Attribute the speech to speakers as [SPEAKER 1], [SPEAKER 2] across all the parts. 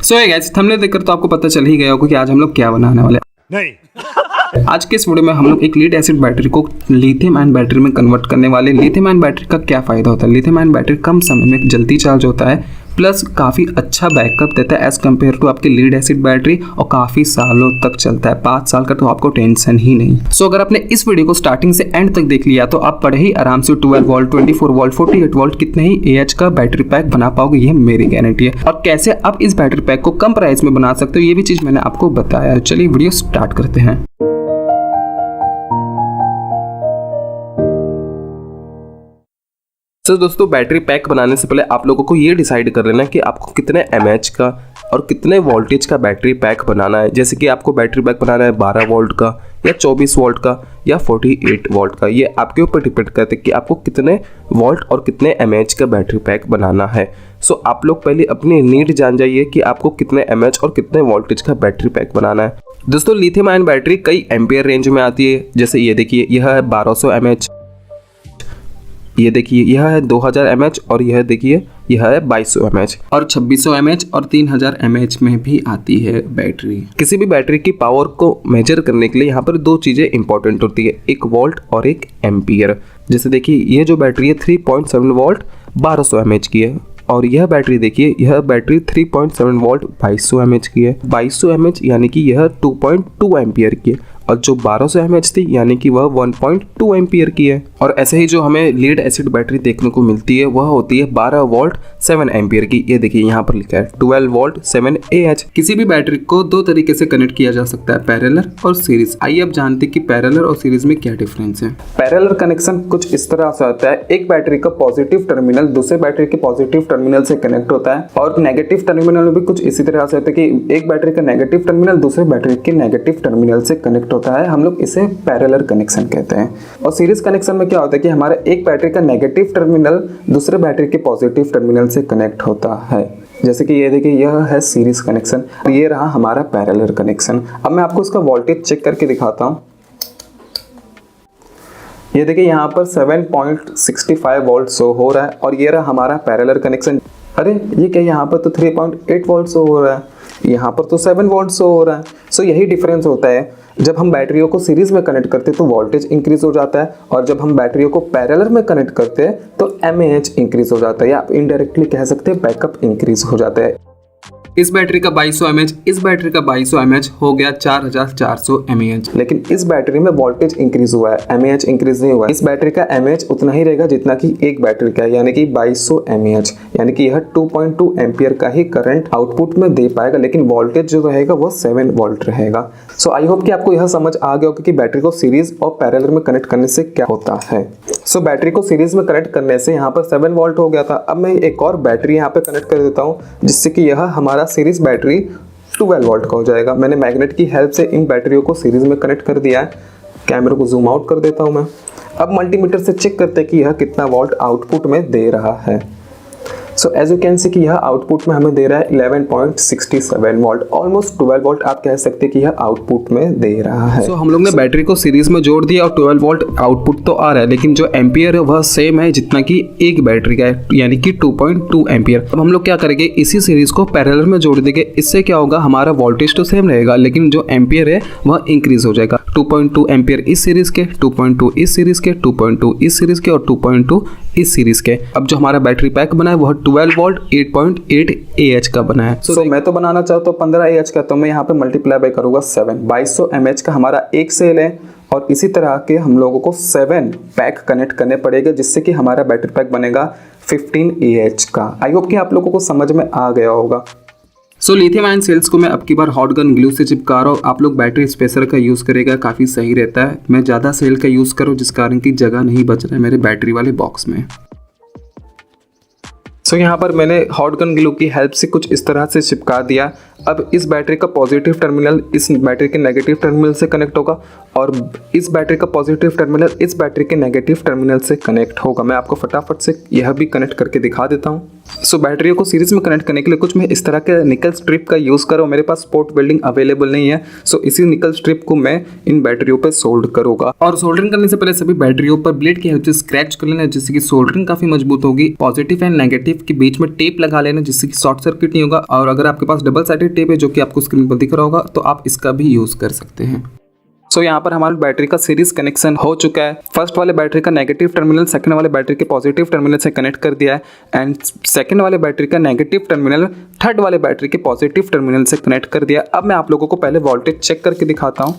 [SPEAKER 1] So guys, thumbnail देखकर तो आपको पता चल ही गया होगा कि आज हम लोग क्या बनाने वाले हैं। नहीं आज के इस वीडियो में हम लोग एक लीड एसिड बैटरी को लिथियम आयन बैटरी में कन्वर्ट करने वाले। लिथियम आयन बैटरी का क्या फायदा होता है? लिथियम आयन बैटरी कम समय में जल्दी चार्ज होता है, प्लस काफ़ी अच्छा बैकअप देता है एज कम्पेयर टू आपकी लीड एसिड बैटरी, और काफ़ी सालों तक चलता है। 5 साल का तो आपको टेंशन ही नहीं। सो अगर आपने इस वीडियो को स्टार्टिंग से एंड तक देख लिया तो आप बड़े ही आराम से 12 वोल्ट, 24 वोल्ट, 48 वोल्ट कितने ही एएच का बैटरी पैक बना पाओगे, ये मेरी गारंटी है। और कैसे आप इस बैटरी पैक को कम प्राइस में बना सकते हो, ये भी चीज़ मैंने आपको बताया। चलिए वीडियो स्टार्ट करते हैं। तो दोस्तों, बैटरी पैक बनाने से पहले आप लोगों को ये डिसाइड कर लेना कि आपको कितने एमएच का और कितने वोल्टेज का बैटरी पैक बनाना है। जैसे कि आपको बैटरी पैक बनाना है 12 वोल्ट का या 24 वोल्ट का या 48 वोल्ट का। ये आपके ऊपर डिपेंड करता है कि आपको कितने वोल्ट और कितने एमएच का बैटरी पैक बनाना है। सो आप लोग पहले अपनी नीड जान जाइए कि आपको कितने एमएच और कितने वोल्टेज का बैटरी पैक बनाना है। दोस्तों, लिथियम आयन बैटरी कई एम्पियर रेंज में आती है। जैसे ये देखिए, यह है 1200 एमएच, ये देखिए यह है 2000 एमएच, और यह देखिए यह है 2200 एमएच और 2600 एमएच और 3000 एमएच में भी आती है बैटरी। किसी भी बैटरी की पावर को मेजर करने के लिए यहाँ पर 2 चीज़ें इंपॉर्टेंट होती है, एक वोल्ट और एक एम्पियर। जैसे देखिए ये जो बैटरी है 3.7 वोल्ट 1200 एमएच की है, और यह बैटरी देखिए, यह बैटरी 3.7 वोल्ट 2200 एमएच की है। 2200 एमएच यानी कि यह 2.2 एम्पियर की है, और जो 1200 एमएच थी यानी कि वह 1.2 एम्पियर की है। और ऐसे ही जो हमें लीड एसिड बैटरी देखने को मिलती है वह होती है 12 वोल्ट 7 एम्पियर की। ये देखिए यहाँ पर लिखा है 12 वोल्ट 7 AH। किसी भी बैटरी को 2 तरीके से कनेक्ट किया जा सकता है, पैरेलल और सीरीज। आइए अब जानते हैं कि पैरेलल और सीरीज में क्या डिफरेंस है। पैरेलल कनेक्शन कुछ इस तरह से होता है, एक बैटरी का पॉजिटिव टर्मिनल दूसरे बैटरी के पॉजिटिव टर्मिनल से कनेक्ट होता है, और नेगेटिव टर्मिनल में भी कुछ इसी तरह से होता है कि एक बैटरी का नेगेटिव टर्मिनल दूसरे बैटरी के नेगेटिव टर्मिनल से कनेक्ट होता है। हम लोग इसे पैरेलल कनेक्शन कहते हैं। और सीरीज कनेक्शन में क्या होता है कि हमारा एक बैटरी का नेगेटिव टर्मिनल दूसरे बैटरी के पॉजिटिव टर्मिनल से कनेक्ट होता है। जैसे कि ये देखिए, यह है सीरीज कनेक्शन, ये रहा हमारा पैरेलल कनेक्शन। अब मैं आपको इसका वोल्टेज चेक करके दिखाता हूँ। ये देखिए यहाँ पर 7.65 वोल्ट शो हो रहा है, और ये रहा हमारा पैरेलल कनेक्शन। अरे ये क्या, यहाँ पर तो 3.8 वोल्ट शो हो रहा है, यहाँ पर तो 7 वोल्ट शो हो रहा है। सो यही डिफरेंस होता है। जब हम बैटरियों को सीरीज में कनेक्ट करते हैं तो वोल्टेज इंक्रीज हो जाता है, और जब हम बैटरियों को पैरेलल में कनेक्ट करते हैं तो एमएएच इंक्रीज हो जाता है, या आप इनडायरेक्टली कह सकते हैं बैकअप इंक्रीज हो जाता है। इस बैटरी का 2200 एमएच, इस बैटरी का 2200 एमएच हो गया 4400 एमएच। लेकिन इस बैटरी में वोल्टेज इंक्रीज हुआ है, एमएच इंक्रीज नहीं हुआ। इस बैटरी का एमएच उतना ही रहेगा जितना कि एक बैटरी का है, यानी कि 2200 एमएच, यानी कि यह 2.2 एम्पियर का ही करंट आउटपुट में दे पाएगा, लेकिन वोल्टेज जो रहेगा वो 7 वोल्ट रहेगा। सो आई होप कि आपको यह समझ आ गया होगा कि बैटरी को सीरीज और पैरेलल में कनेक्ट करने से क्या होता है। सो बैटरी को सीरीज में कनेक्ट करने से यहाँ पर 7 वोल्ट हो गया था। अब मैं एक और बैटरी यहाँ पे कनेक्ट कर देता हूँ, जिससे कि यह हमारा सीरीज बैटरी 12 वोल्ट का हो जाएगा। मैंने मैग्नेट की हेल्प से इन बैटरियों को सीरीज में कनेक्ट कर दिया है। कैमरे को जूम आउट कर देता हूँ मैं। अब मल्टीमीटर से चेक करते हैं कि यह कितना वोल्ट आउटपुट में दे रहा है। So as you can see कि यह आउटपुट में हमें दे रहा है 11.67 वोल्ट, ऑलमोस्ट 12 वोल्ट आप कह सकते हैं कि यह आउटपुट में दे रहा है। सो हम लोग ने बैटरी को सीरीज में जोड़ दिया और 12 वोल्ट आउटपुट तो आ रहा है, लेकिन जो एम्पियर है वह सेम है जितना कि एक बैटरी का है, यानी कि 2.2 एम्पियर। अब हम लोग क्या करेंगे, इसी सीरीज को पैरेलल में जोड़ देंगे। इससे क्या होगा, हमारा वोल्टेज तो सेम रहेगा, लेकिन जो एम्पियर है वह इंक्रीज हो जाएगा। 2.2 एम्पियर इस सीरीज के, 2.2 इस सीरीज के, 2.2 इस सीरीज के और 2.2 इस सीरीज के। अब जो हमारा बैटरी पैक बना है वह 12 वोल्ट 8.8 AH का बना है। सो मैं तो बनाना चाहता हूँ 15 AH का, तो मैं यहाँ पे मल्टीप्लाई बाय करूँगा 7। 2200 mAh का हमारा एक सेल है, और इसी तरह के हम लोगों को 7 पैक कनेक्ट करने पड़ेगा, जिससे कि हमारा बैटरी पैक बनेगा 15 AH का। आई होप कि आप लोगों को समझ में आ गया होगा। सो लिथियम आयन सेल्स को मैं अब की बार हॉट गन ग्लू से चिपका रहा हूँ। आप लोग बैटरी स्पेसर का यूज़ करेगा, काफ़ी सही रहता है। मैं ज़्यादा सेल का यूज़ करूँ जिस कारण की जगह नहीं बच रहा है मेरे बैटरी वाले बॉक्स में। सो यहाँ पर मैंने हॉट गन ग्लू की हेल्प से कुछ इस तरह से चिपका दिया। अब इस बैटरी का पॉजिटिव टर्मिनल इस बैटरी के नेगेटिव टर्मिनल से कनेक्ट होगा और इस बैटरी का पॉजिटिव टर्मिनल इस बैटरी के नेगेटिव टर्मिनल से कनेक्ट होगा। मैं आपको फटाफट से यह भी कनेक्ट करके दिखा देता हूँ। सो बैटरियों को सीरीज में कनेक्ट करने के लिए कुछ मैं इस तरह के निकल स्ट्रिप का यूज़ कर रहा हूँ। मेरे पास स्पोर्ट वेल्डिंग अवेलेबल नहीं है, सो इसी निकल स्ट्रिप को मैं इन बैटरियों पर सोल्ड करूँगा। और सोल्डरिंग करने से पहले सभी बैटरियों पर ब्लेड की हेल्प से स्क्रैच कर लेना, जिससे कि सोल्डरिंग काफी मजबूत होगी। पॉजिटिव एंड नेगेटिव के बीच में टेप लगा लेना, जिससे कि शॉर्ट सर्किट नहीं होगा। और अगर आपके पास डबल साइडेड टेप है जो कि आपको स्क्रीन पर दिख रहा होगा, तो आप इसका भी यूज कर सकते हैं। सो यहाँ पर हमारे बैटरी का सीरीज कनेक्शन हो चुका है। फर्स्ट वाले बैटरी का नेगेटिव टर्मिनल सेकंड वाले बैटरी के पॉजिटिव टर्मिनल से कनेक्ट कर दिया है एंड सेकंड वाले बैटरी का नेगेटिव टर्मिनल थर्ड वाले बैटरी के पॉजिटिव टर्मिनल से कनेक्ट कर दिया। अब मैं आप लोगों को पहले वोल्टेज चेक करके दिखाता हूँ,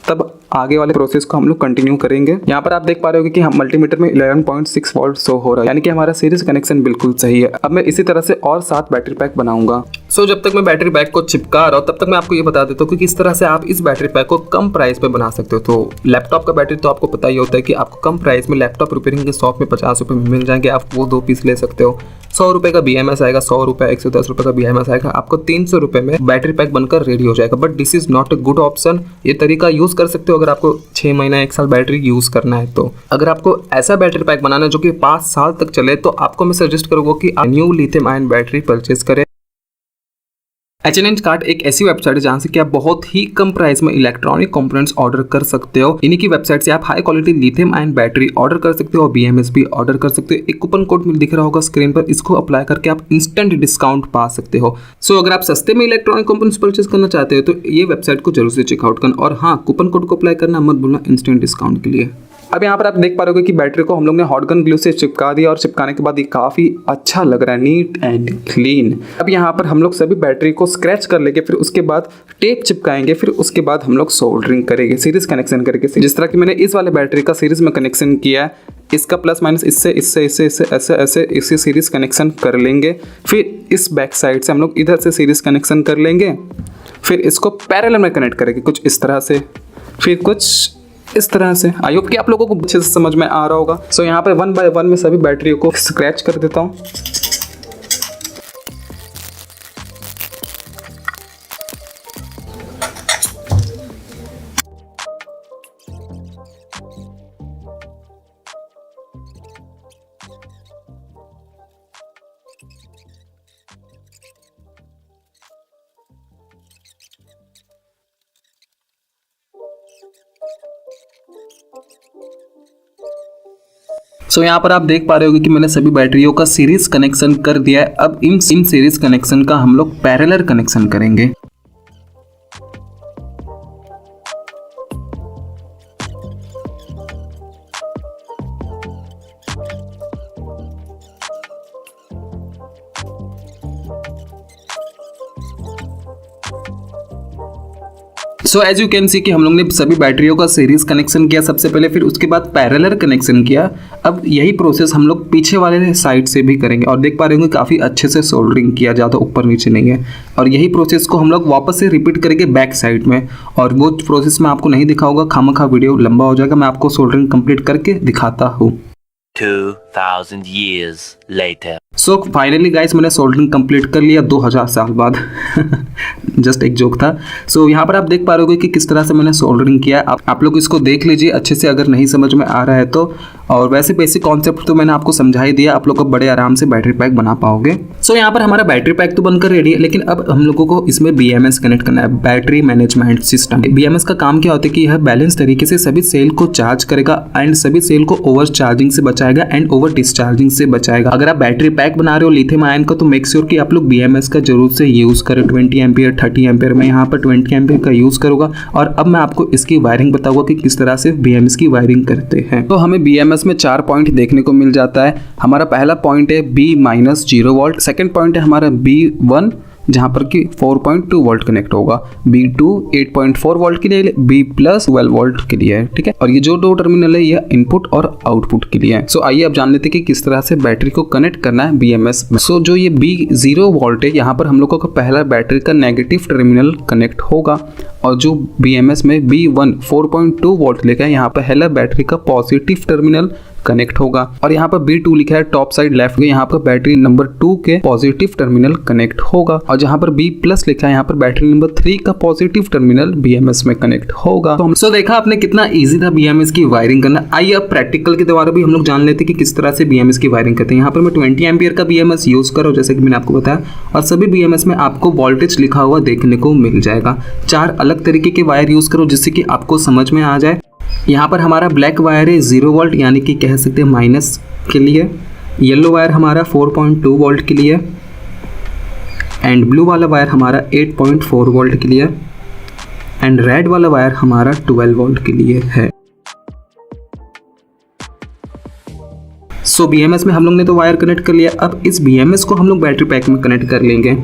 [SPEAKER 1] तब आगे वाले प्रोसेस को हम लोग कंटिन्यू करेंगे। यहाँ पर आप देख पा रहे हो कि हम मल्टीमीटर में 11.6 वोल्ट शो हो रहा है, यानी कि हमारा सीरीज कनेक्शन बिल्कुल सही है। अब मैं इसी तरह से और 7 बैटरी पैक बनाऊंगा। सो जब तक मैं बैटरी पैक को चिपका रहा हूँ तब तक मैं आपको ये बता देता हूँ कि किस तरह से आप इस बैटरी पैक को कम प्राइस पे बना सकते हो। तो लैपटॉप का बैटरी तो आपको पता ही होता है कि आपको कम प्राइस में लैपटॉप रिपेयरिंग के शॉप में 50 रुपये में मिल जाएंगे। आप वो 2 पीस ले सकते हो। 100 रुपये का BMS आएगा, 100 रुपये 110 रुपये का BMS आएगा, आपको 300 रुपये में बैटरी पैक बनकर रेडी हो जाएगा। But this is not a good option. ये तरीका यूज कर सकते हो अगर आपको 6 महीना 1 साल बैटरी यूज करना है। तो अगर आपको ऐसा बैटरी पैक बनाना है जो कि 5 साल तक चले, तो आपको मैं सजेस्ट करूंगा कि आप new lithium ion battery purchase करें। H&H कार्ट एक ऐसी वेबसाइट है जहां से कि आप बहुत ही कम प्राइस में इलेक्ट्रॉनिक कंपोनेंट्स ऑर्डर कर सकते हो। इन्हीं की वेबसाइट से आप high quality lithium ion battery order कर सकते हो और BMS भी ऑर्डर कर सकते हो। एक कूपन कोड में दिख रहा होगा स्क्रीन पर, इसको अप्लाई करके आप इंस्टेंट डिस्काउंट पा सकते हो। सो अगर आप सस्ते में इलेक्ट्रॉनिक कंपोनेंट्स परचेज करना चाहते हो तो ये वेबसाइट को जरूर से चेकआउट करना। और हाँ, कूपन कोड को अप्लाई करना मत भूलना इंस्टेंट डिस्काउंट के लिए। अब यहाँ पर आप देख पा रहे हो कि बैटरी को हम लोग ने हॉट गन ग्लू से चिपका दिया और चिपकाने के बाद ये काफ़ी अच्छा लग रहा है, नीट एंड क्लीन। अब यहाँ पर हम लोग सभी बैटरी को स्क्रैच कर लेंगे, फिर उसके बाद टेप चिपकाएंगे, फिर उसके बाद हम लोग सोल्डरिंग करेंगे, सीरीज कनेक्शन करके। जिस तरह की मैंने इस वाले बैटरी का सीरीज में कनेक्शन किया है, इसका प्लस माइनस इससे इससे इससे इससे ऐसे ऐसे इसी सीरीज कनेक्शन कर लेंगे। फिर इस बैक साइड से हम लोग इधर से सीरीज कनेक्शन कर लेंगे, फिर इसको पैरेलल में कनेक्ट करेंगे कुछ इस तरह से, फिर कुछ इस तरह से। आई होप कि आप लोगों को अच्छे से समझ में आ रहा होगा। सो यहाँ पे 1 बाय 1 में सभी बैटरियों को स्क्रैच कर देता हूँ। सो यहाँ पर आप देख पा रहे होगे कि मैंने सभी बैटरियों का सीरीज कनेक्शन कर दिया है। अब इन सीरीज कनेक्शन का हम लोग पैरेलल कनेक्शन करेंगे। So as you can see कि हम लोग ने सभी बैटरियों का सीरीज कनेक्शन किया सबसे पहले, फिर उसके बाद पैरेलल कनेक्शन किया। अब यही प्रोसेस हम लोग पीछे वाले साइड से भी करेंगे और देख पा रहे होंगे काफ़ी अच्छे से सोल्डरिंग किया, ज़्यादा ऊपर नीचे नहीं है। और यही प्रोसेस को हम लोग वापस से रिपीट करेंगे बैक साइड में। और वो प्रोसेस में आपको नहीं दिखा होगा, खामखा वीडियो लंबा हो जाएगा। मैं आपको सोल्डरिंग कंप्लीट करके दिखाता हूँ।
[SPEAKER 2] 2000 years later.
[SPEAKER 1] So finally guys मैंने सोल्डरिंग कंप्लीट कर लिया 2000 साल बाद। जस्ट एक जोक था। सो यहाँ पर आप देख पा रहे होगे कि किस तरह से मैंने सोल्डरिंग किया। आप लोग इसको देख लीजिए अच्छे से अगर नहीं समझ में आ रहा है तो। और वैसे बेसिक कॉन्सेप्ट तो मैंने आपको समझा ही दिया, आप लोग को बड़े आराम से बैटरी पैक बना पाओगे। सो यहाँ पर हमारा बैटरी पैक तो बनकर रेडी है, लेकिन अब हम लोगों को इसमें BMS कनेक्ट करना है, बैटरी मैनेजमेंट सिस्टम। BMS का काम क्या होता है कि यह बैलेंस तरीके से सभी सेल को चार्ज करेगा एंड सभी सेल को ओवर चार्जिंग से बचाएगा एंड ओवर डिस्चार्जिंग से बचाएगा। अगर आप बैटरी पैक बना रहे हो लिथियम आयन का तो मेक श्योर कि आप लोग BMS का जरूर से यूज करें। 20 एम्पियर 30 एम्पियर में यहाँ पर 20 एम्पियर का यूज करूंगा। और अब मैं आपको इसकी वायरिंग बताऊंगा कि किस तरह से BMS की वायरिंग करते हैं। तो हमें BMS में 4 पॉइंट देखने को मिल जाता है। हमारा पहला पॉइंट है B-0 वोल्ट, सेकेंड पॉइंट है हमारा B1 जहाँ पर कि 4.2 वोल्ट कनेक्ट होगा, B2 8.4 वोल्ट के लिए, B+ 12 वोल्ट के लिए है, ठीक है। और ये जो 2 टर्मिनल है यह इनपुट और आउटपुट के लिए है। सो आइए अब जान लेते हैं कि किस तरह से बैटरी को कनेक्ट करना है BMS में। सो जो ये B0 वोल्ट है यहाँ पर हम लोगों का पहला बैटरी का नेगेटिव टर्मिनल कनेक्ट होगा और जो BMS में B1 4.2 वोल्ट लेकर यहाँ पर पहला बैटरी का पॉजिटिव टर्मिनल कनेक्ट होगा। और यहाँ पर B2 लिखा है टॉप साइड लेफ्ट में, यहाँ पर बैटरी नंबर 2 के पॉजिटिव टर्मिनल कनेक्ट होगा। और जहाँ पर B प्लस लिखा है यहाँ पर बैटरी नंबर 3 का पॉजिटिव टर्मिनल BMS में कनेक्ट होगा। तो हम देखा आपने कितना इजी था BMS की वायरिंग करना। आइए अब प्रैक्टिकल के द्वारा भी हम लोग जान लेते हैं कि किस तरह से BMS की वायरिंग करते हैं। यहाँ पर मैं 20 एम्पियर का BMS यूज़ कर रहा हूँ जैसे कि मैंने आपको बताया, और सभी BMS में आपको वोल्टेज लिखा हुआ देखने को मिल जाएगा। 4 अलग तरीके के वायर यूज़ करो जिससे कि आपको समझ में आ जाए। यहाँ पर हमारा ब्लैक वायर है 0 वोल्ट यानी कि कह सकते हैं माइनस के लिए, येलो वायर हमारा 4.2 वोल्ट के लिए, एंड ब्लू वाला वायर हमारा 8.4 वोल्ट के लिए, एंड रेड वाला वायर हमारा 12 वोल्ट के लिए है। सो BMS में हम लोग ने तो वायर कनेक्ट कर लिया। अब इस BMS को हम लोग बैटरी पैक में कनेक्ट कर लेंगे।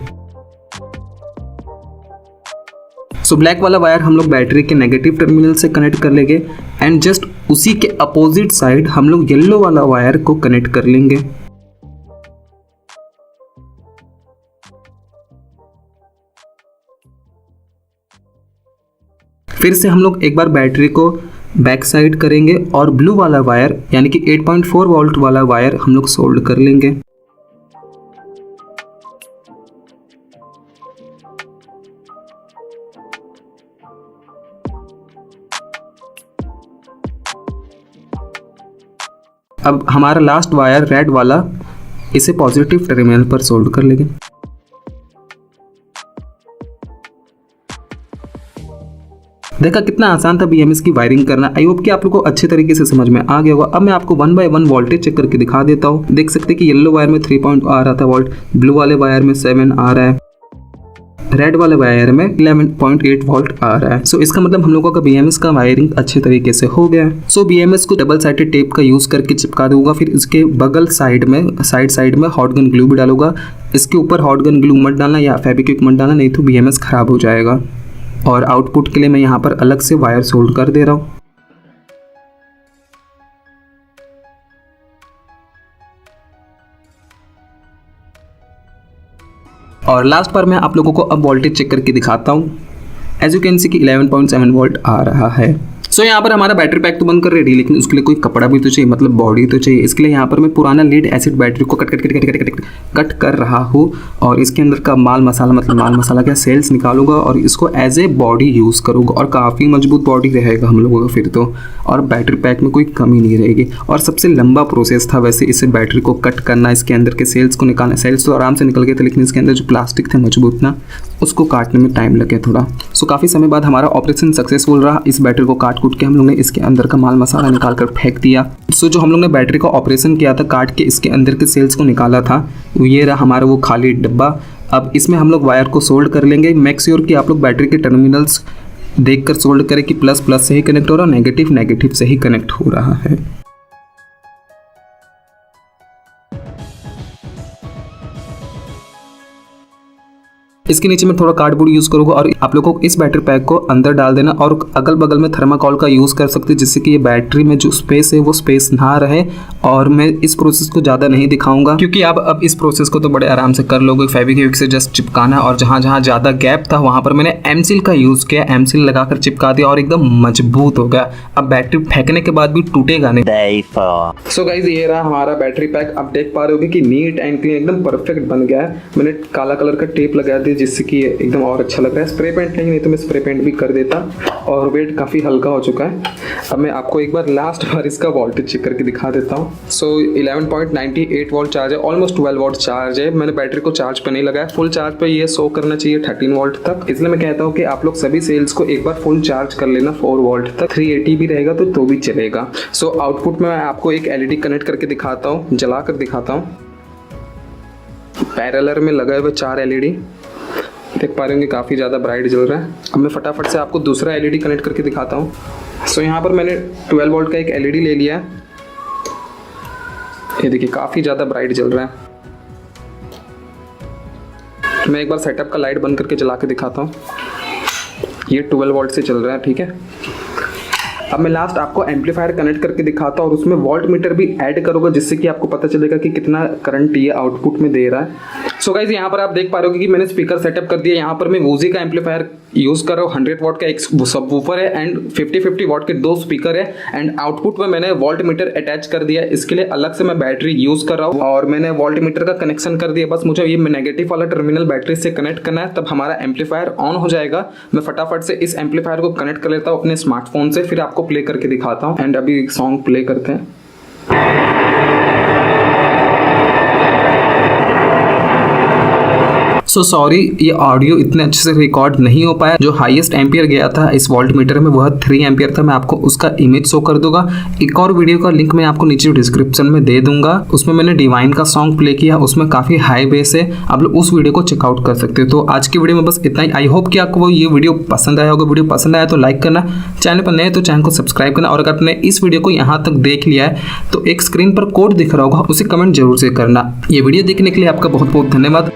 [SPEAKER 1] सो ब्लैक वाला वायर हम लोग बैटरी के नेगेटिव टर्मिनल से कनेक्ट कर लेंगे, एंड जस्ट उसी के अपोजिट साइड हम लोग येलो वाला वायर को कनेक्ट कर लेंगे। फिर से हम लोग एक बार बैटरी को बैक साइड करेंगे और ब्लू वाला वायर यानी कि 8.4 वोल्ट वाला वायर हम लोग सोल्ड कर लेंगे। अब हमारा लास्ट वायर रेड वाला, इसे पॉजिटिव टर्मिनल पर सोल्ड कर लेंगे। देखा कितना आसान था BMS की वायरिंग करना। आई होप कि आप लोगों को अच्छे तरीके से समझ में आ गया होगा। अब मैं आपको 1 बाय 1 वोल्टेज चेक करके दिखा देता हूँ। देख सकते हैं कि येलो वायर में 3 आ रहा था वोल्ट, ब्लू वाले वायर में 7 आ रहा है, रेड वाले वायर में 11.8 वोल्ट आ रहा है। सो इसका मतलब हम लोगों का BMS का वायरिंग अच्छे तरीके से हो गया है। सो BMS को डबल साइडेड टेप का यूज करके चिपका दूंगा, फिर इसके बगल साइड में हॉट गन ग्लू भी डालूंगा। इसके ऊपर हॉट गन ग्लू मत डालना या फेविक्विक मत डालना, नहीं तो BMS खराब हो जाएगा। और आउटपुट के लिए मैं यहाँ पर अलग से वायर सोल्ड कर दे रहा हूँ। और लास्ट पर मैं आप लोगों को अब वोल्टेज चेक करके दिखाता हूँ। एज यू कैन सी कि 11.7 वोल्ट आ रहा है। सो यहाँ पर हमारा बैटरी पैक तो बनकर रेडी, लेकिन उसके लिए कोई कपड़ा भी तो चाहिए, मतलब बॉडी तो चाहिए। इसके लिए यहाँ पर मैं पुराना लीड एसिड बैटरी को कट कर रहा हूँ और इसके अंदर का माल मसाला क्या सेल्स निकालूंगा और इसको एज ए बॉडी यूज़ करूँगा। और काफ़ी मजबूत बॉडी रहेगा हम लोगों का फिर तो, और बैटरी पैक में कोई कमी नहीं रहेगी। और सबसे लंबा प्रोसेस था वैसे इसे बैटरी को कट करना, इसके अंदर के सेल्स को निकालना। सेल्स तो आराम से निकल गए थे, लेकिन इसके अंदर जो प्लास्टिक थे मजबूत ना, उसको काटने में टाइम लगे थोड़ा। सो काफ़ी समय बाद हमारा ऑपरेशन सक्सेसफुल रहा। इस बैटरी को काट के हम लोग ने इसके अंदर का माल मसाला निकाल कर फेंक दिया। सो जो हम लोग ने बैटरी का ऑपरेशन किया था, काट के इसके अंदर के सेल्स को निकाला था, ये रहा हमारा वो खाली डब्बा। अब इसमें हम लोग वायर को सोल्ड कर लेंगे। मेक श्योर कि आप लोग बैटरी के टर्मिनल्स देखकर सोल्ड करें कि प्लस से ही कनेक्ट हो रहा है, नेगेटिव से ही कनेक्ट हो रहा है। इसके नीचे मैं थोड़ा कार्डबोर्ड यूज़ करूँगा और आप लोगों को इस बैटरी पैक को अंदर डाल देना और अगल बगल में थर्माकोल का यूज़ कर सकते हैं, जिससे कि ये बैटरी में जो स्पेस है वो स्पेस ना रहे। और मैं इस प्रोसेस को ज़्यादा नहीं दिखाऊंगा क्योंकि आप अब इस प्रोसेस को तो बड़े आराम से कर लोगे। फेविक्विक से जस्ट चिपकाना, और जहाँ जहाँ ज़्यादा गैप था वहाँ पर मैंने एमसील का यूज़ किया। एमसील लगाकर चिपका दिया और एकदम मजबूत हो गया। अब बैटरी फेंकने के बाद भी टूटेगा नहीं। सो गाइस, ये रहा हमारा बैटरी पैक। आप देख पा रहे होगे कि नीट एंड क्लीन एकदम परफेक्ट बन गया है। मैंने काला कलर का टेप लगा दिया जिससे कि एकदम और अच्छा लग रहा है। स्प्रे पेंट नहीं तो मैं स्प्रे पेंट भी कर देता। और वेट काफ़ी हल्का हो चुका है। अब मैं आपको एक बार लास्ट बार इसका वोल्टेज चेक करके दिखा देता हूँ। सो 11.98 वोल्ट चार्ज है, ऑलमोस्ट 12 वोल्ट चार्ज है। मैंने बैटरी को चार्ज पे नहीं लगाया, फुल चार्ज पे ये शो करना चाहिए 13 वोल्ट तक। इसलिए मैं कहता हूँ कि आप लोग सभी सेल्स को एक बार फुल चार्ज कर लेना 4 वोल्ट तक। 380 भी रहेगा तो भी चलेगा। सो आउटपुट में मैं आपको एक LED कनेक्ट करके दिखाता हूँ, जला कर दिखाता हूँ। पैरेलल में लगाए हुए 4 LED देख पा रहे होंगे, काफ़ी ज़्यादा ब्राइट जल रहा है। अब मैं फटाफट से आपको दूसरा LED कनेक्ट करके दिखाता हूँ। सो यहाँ पर मैंने 12 वोल्ट का एक LED ले लिया है। ये देखिए काफ़ी ज़्यादा ब्राइट जल रहा है। मैं एक बार सेटअप का लाइट बंद करके जला के दिखाता हूँ। ये 12 वोल्ट से चल रहा है, ठीक है। अब मैं लास्ट आपको एम्पलीफायर कनेक्ट करके दिखाता हूँ और उसमें वोल्ट मीटर भी ऐड करूँगा, जिससे कि आपको पता चलेगा कि कितना करंट ये आउटपुट में दे रहा है। सो गाइस यहाँ पर आप देख पा रहे हो कि मैंने स्पीकर सेटअप कर दिया। यहाँ पर मैं वूजी का एम्पलीफायर यूज कर रहा हूँ। 100 वॉट का एक सबवूफर है एंड 50-50 वॉट के 2 स्पीकर है एंड आउटपुट में मैंने वोल्ट मीटर अटैच कर दिया। इसके लिए अलग से मैं बैटरी यूज कर रहा हूँ और मैंने वोल्ट मीटर का कनेक्शन कर दिया। बस मुझे ये नेगेटिव वाला टर्मिनल बैटरी से कनेक्ट करना है, तब हमारा एम्पलीफायर ऑन हो जाएगा। मैं फटाफट से इस एम्पलीफायर को कनेक्ट कर लेता हूँ अपने स्मार्टफोन से, फिर आपको प्ले करके दिखाता हूँ। एंड अभी सॉन्ग प्ले करते हैं। सो सॉरी, ये ऑडियो इतने अच्छे से रिकॉर्ड नहीं हो पाया। जो हाईएस्ट एम्पियर गया था इस वोल्ट मीटर में वह 3 एम्पियर था। मैं आपको उसका इमेज शो कर दूंगा। एक और वीडियो का लिंक मैं आपको नीचे डिस्क्रिप्शन में दे दूंगा। उसमें मैंने डिवाइन का सॉन्ग प्ले किया, उसमें काफी हाई बेस है। आप लोग उस वीडियो को चेकआउट कर सकते हो। तो आज की वीडियो में बस इतना ही। आई होप कि आपको ये वीडियो पसंद आया होगा। वीडियो पसंद आया तो लाइक करना, चैनल पर नए तो चैनल को सब्सक्राइब करना, और अगर आपने इस वीडियो को यहाँ तक देख लिया है तो एक स्क्रीन पर कोड दिख रहा होगा, उसे कमेंट जरूर से करना। ये वीडियो देखने के लिए आपका बहुत बहुत धन्यवाद।